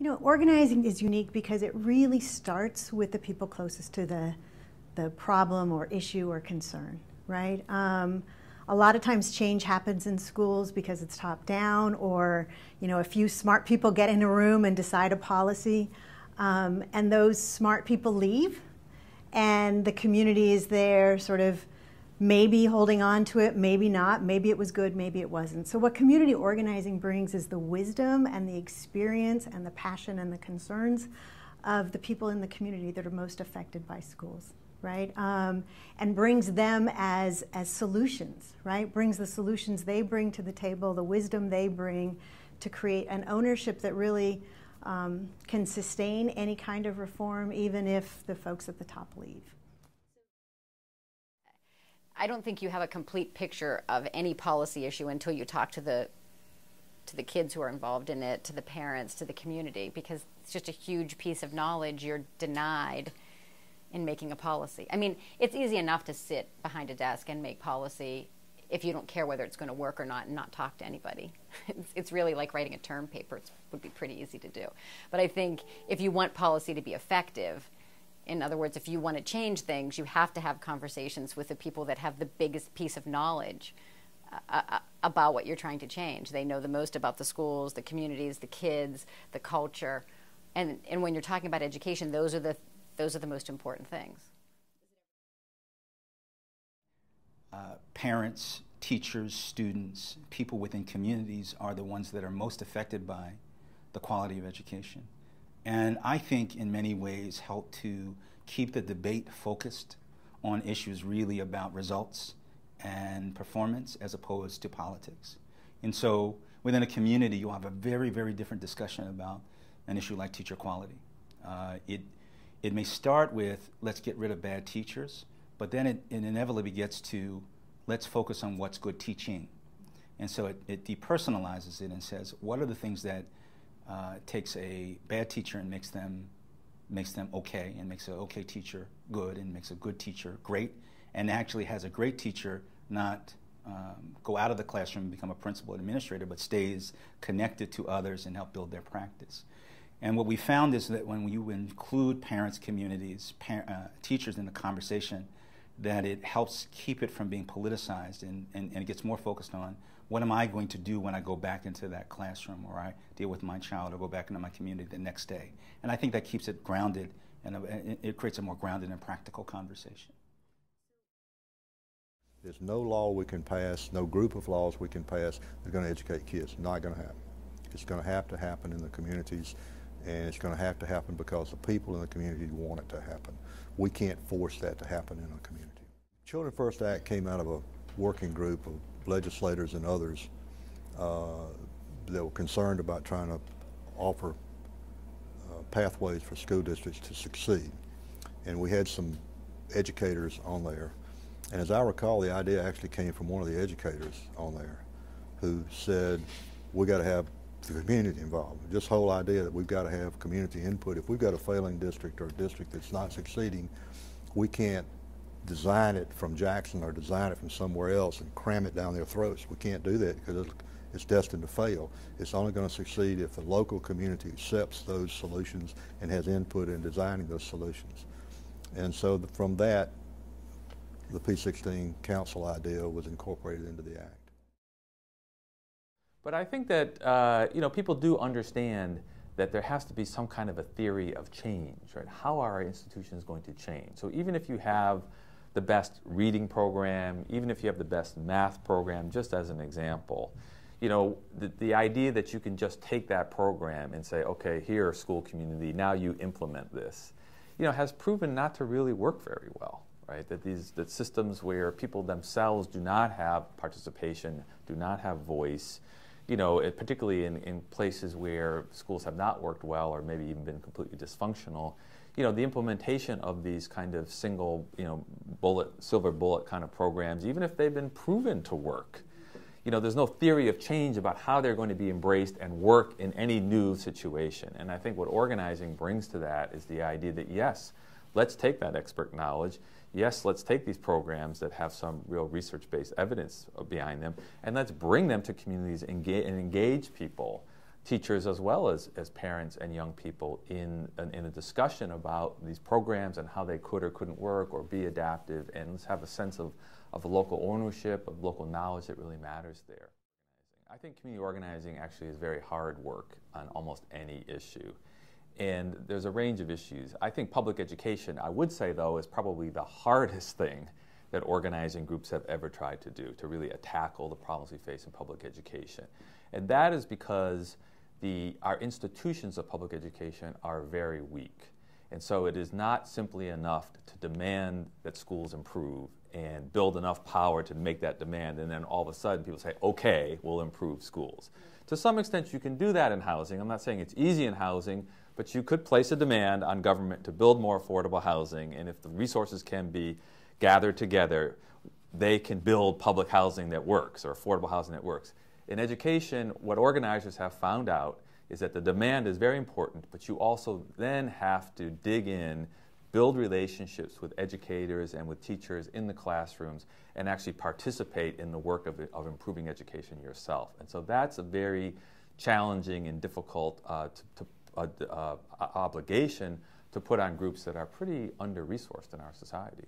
You know, organizing is unique because it really starts with the people closest to the problem or issue or concern, right? A lot of times change happens in schools because it's top down, or a few smart people get in a room and decide a policy, and those smart people leave, and the community is there sort of maybe holding on to it, maybe not, maybe it was good, maybe it wasn't. So what community organizing brings is the wisdom and the experience and the passion and the concerns of the people in the community that are most affected by schools, right? And brings them as solutions, right? Brings the solutions they bring to the table, the wisdom they bring to create an ownership that really can sustain any kind of reform, even if the folks at the top leave. I don't think you have a complete picture of any policy issue until you talk to the kids who are involved in it, to the parents, to the community, because it's just a huge piece of knowledge you're denied in making a policy. I mean, it's easy enough to sit behind a desk and make policy if you don't care whether it's going to work or not and not talk to anybody. It's really like writing a term paper. It would be pretty easy to do. But I think if you want policy to be effective, in other words, if you want to change things, you have to have conversations with the people that have the biggest piece of knowledge about what you're trying to change. They know the most about the schools, the communities, the kids, the culture. And when you're talking about education, those are the most important things. Parents, teachers, students, people within communities are the ones that are most affected by the quality of education. And I think in many ways help to keep the debate focused on issues really about results and performance as opposed to politics. And so within a community, you'll have a very, very different discussion about an issue like teacher quality. It may start with, let's get rid of bad teachers, but then it inevitably gets to, let's focus on what's good teaching. And so it depersonalizes it and says, what are the things that takes a bad teacher and makes them okay, and makes an okay teacher good, and makes a good teacher great, and actually has a great teacher not go out of the classroom and become a principal administrator, but stays connected to others and help build their practice. And what we found is that when you include parents, communities, teachers in the conversation, that it helps keep it from being politicized, and it gets more focused on what am I going to do when I go back into that classroom, or I deal with my child, or go back into my community the next day. And I think that keeps it grounded, and it creates a more grounded and practical conversation. There's no law we can pass, no group of laws we can pass that's going to educate kids. Not going to happen. It's going to have to happen in the communities, and it's going to have to happen because the people in the community want it to happen. We can't force that to happen in a community. Children First Act came out of a working group of legislators and others that were concerned about trying to offer pathways for school districts to succeed. And we had some educators on there. And as I recall, the idea actually came from one of the educators on there who said, we got to have the community involved. This whole idea that we've got to have community input. If we've got a failing district or a district that's not succeeding, we can't design it from Jackson or design it from somewhere else and cram it down their throats. We can't do that because it's destined to fail. It's only going to succeed if the local community accepts those solutions and has input in designing those solutions. And so from that, the P16 council idea was incorporated into the act. But I think that people do understand that there has to be some kind of a theory of change, right? How are our institutions going to change? So even if you have the best reading program, even if you have the best math program, just as an example, the idea that you can just take that program and say, okay, here, school community, now you implement this, has proven not to really work very well, right? That systems where people themselves do not have participation, do not have voice, particularly in places where schools have not worked well or maybe even been completely dysfunctional, the implementation of these kind of single, silver bullet kind of programs, even if they've been proven to work, there's no theory of change about how they're going to be embraced and work in any new situation. And I think what organizing brings to that is the idea that, yes, let's take that expert knowledge. Yes, let's take these programs that have some real research-based evidence behind them, and let's bring them to communities and engage people teachers as well as parents and young people in a discussion about these programs and how they could or couldn't work or be adaptive, and let's have a sense of local ownership, of local knowledge that really matters there. I think community organizing actually is very hard work on almost any issue. And there's a range of issues. I think public education, I would say though, is probably the hardest thing that organizing groups have ever tried to do, to really tackle the problems we face in public education. And that is because our institutions of public education are very weak. And so it is not simply enough to demand that schools improve and build enough power to make that demand, and then all of a sudden people say, okay, we'll improve schools. To some extent you can do that in housing. I'm not saying it's easy in housing, but you could place a demand on government to build more affordable housing, and if the resources can be gathered together, they can build public housing that works, or affordable housing that works. In education, what organizers have found out is that the demand is very important, but you also then have to dig in, build relationships with educators and with teachers in the classrooms, and actually participate in the work of improving education yourself. And so that's a very challenging and difficult obligation to put on groups that are pretty under-resourced in our society.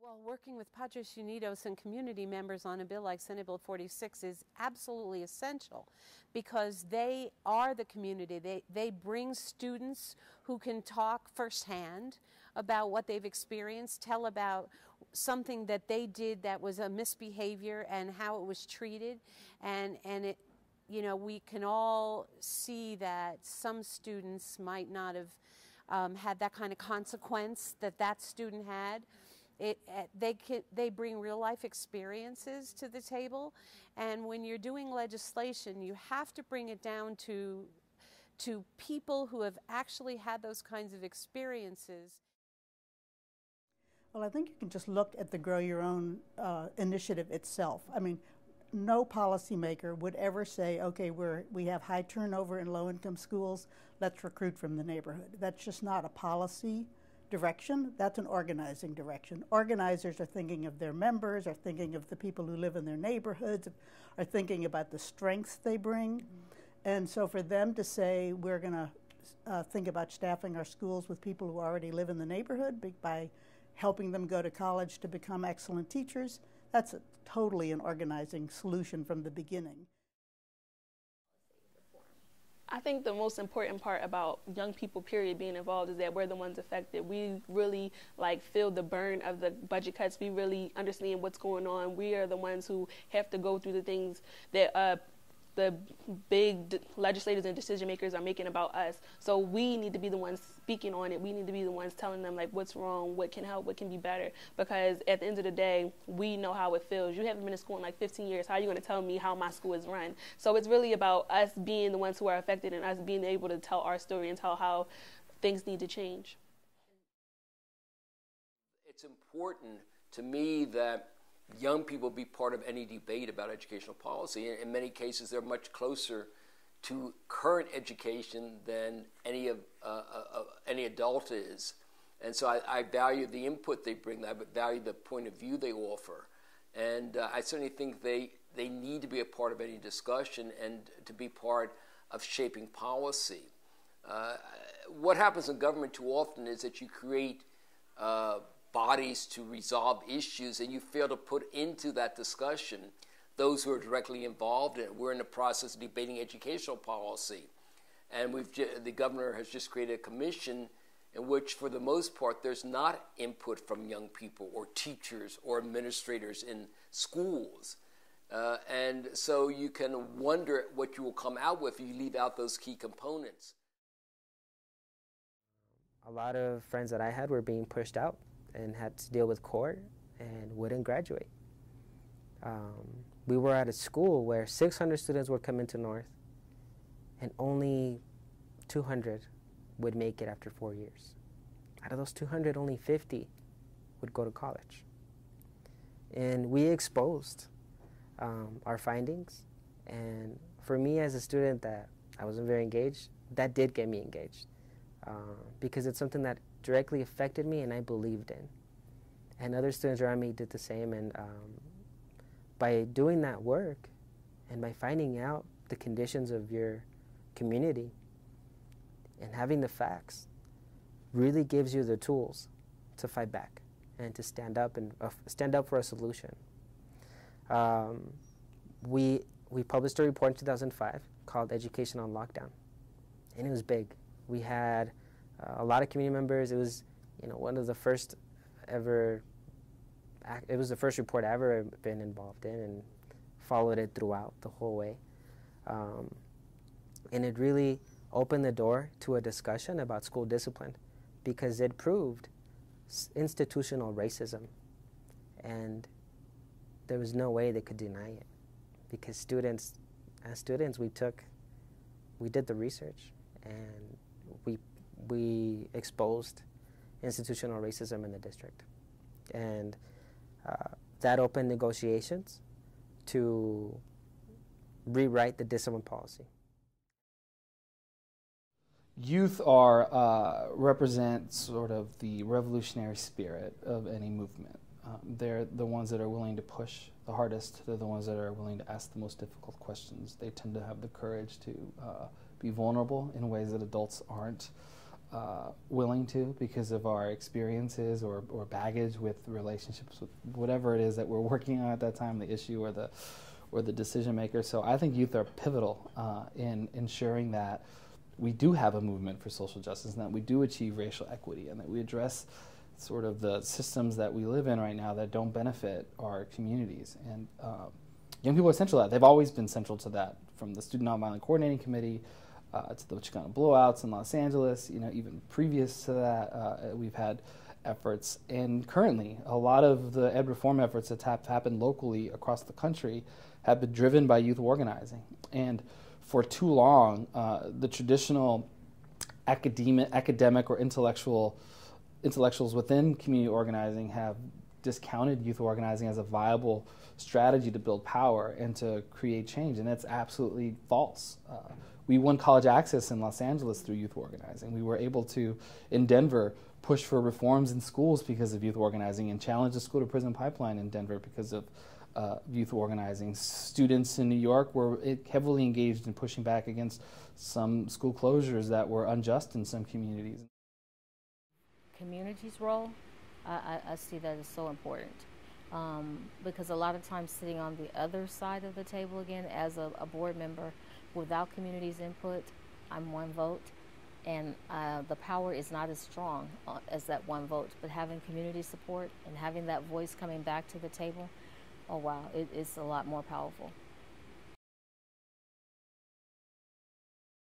Well, working with Padres Unidos and community members on a bill like Senate Bill 46 is absolutely essential, because they are the community. They bring students who can talk firsthand about what they've experienced, tell about something that they did that was a misbehavior and how it was treated, and it, you know, we can all see that some students might not have had that kind of consequence that student had. They bring real life experiences to the table, and when you're doing legislation, you have to bring it down to people who have actually had those kinds of experiences. Well, I think you can just look at the Grow Your Own initiative itself. I mean, no policymaker would ever say, okay, we have high turnover in low-income schools, let's recruit from the neighborhood. That's just not a policy direction. That's an organizing direction. Organizers are thinking of their members, are thinking of the people who live in their neighborhoods, are thinking about the strengths they bring. And so for them to say, we're going to think about staffing our schools with people who already live in the neighborhood by helping them go to college to become excellent teachers, that's totally an organizing solution from the beginning. I think the most important part about young people, period, being involved is that we're the ones affected. We really feel the burn of the budget cuts. We really understand what's going on. We are the ones who have to go through the things that the big legislators and decision makers are making about us. So we need to be the ones speaking on it. We need to be the ones telling them what's wrong, what can help, what can be better. Because at the end of the day, we know how it feels. You haven't been in school in 15 years. How are you going to tell me how my school is run? So it's really about us being the ones who are affected and us being able to tell our story and tell how things need to change. It's important to me that young people be part of any debate about educational policy. In many cases, they're much closer to current education than any adult is. And so I value the input they bring. I value the point of view they offer. And I certainly think they need to be a part of any discussion and to be part of shaping policy. What happens in government too often is that you create bodies to resolve issues, and you fail to put into that discussion those who are directly involved in it. We're in the process of debating educational policy, and the governor has just created a commission in which, for the most part, there's not input from young people or teachers or administrators in schools. And so you can wonder what you will come out with if you leave out those key components. A lot of friends that I had were being pushed out and had to deal with court and wouldn't graduate. We were at a school where 600 students would come into North and only 200 would make it after 4 years. Out of those 200, only 50 would go to college. And we exposed our findings, and for me as a student that I wasn't very engaged, that did get me engaged because it's something that directly affected me and I believed in. And other students around me did the same, and by doing that work And by finding out the conditions of your community and having the facts really gives you the tools to fight back and to stand up and stand up for a solution. We published a report in 2005 called Education on Lockdown, and it was big. We had a lot of community members. It was, one of the first ever. It was the first report I've ever been involved in, and followed it throughout the whole way. And it really opened the door to a discussion about school discipline, because it proved institutional racism, and there was no way they could deny it, because as students we did the research, and we exposed institutional racism in the district, and that opened negotiations to rewrite the discipline policy. Youth represent sort of the revolutionary spirit of any movement. They're the ones that are willing to push the hardest. They're the ones that are willing to ask the most difficult questions. They tend to have the courage to be vulnerable in ways that adults aren't willing to, because of our experiences or baggage with relationships with whatever it is that we're working on at that time, the issue or the decision maker. So I think youth are pivotal in ensuring that we do have a movement for social justice, and that we do achieve racial equity, and that we address sort of the systems that we live in right now that don't benefit our communities. And young people are central to that. They've always been central to that, from the Student Nonviolent Coordinating Committee to the Chicano blowouts in Los Angeles. Even previous to that, we've had efforts. And currently, a lot of the ed reform efforts that have happened locally across the country have been driven by youth organizing. And for too long, the traditional academic or intellectuals within community organizing have discounted youth organizing as a viable strategy to build power and to create change, and that's absolutely false. We won college access in Los Angeles through youth organizing. We were able to, in Denver, push for reforms in schools because of youth organizing, and challenge the school-to-prison pipeline in Denver because of youth organizing. Students in New York were heavily engaged in pushing back against some school closures that were unjust in some communities. Community's role, I see that as so important, because a lot of times sitting on the other side of the table again as a board member, without community's input, I'm one vote, and the power is not as strong as that one vote. But having community support and having that voice coming back to the table, oh wow, it's a lot more powerful.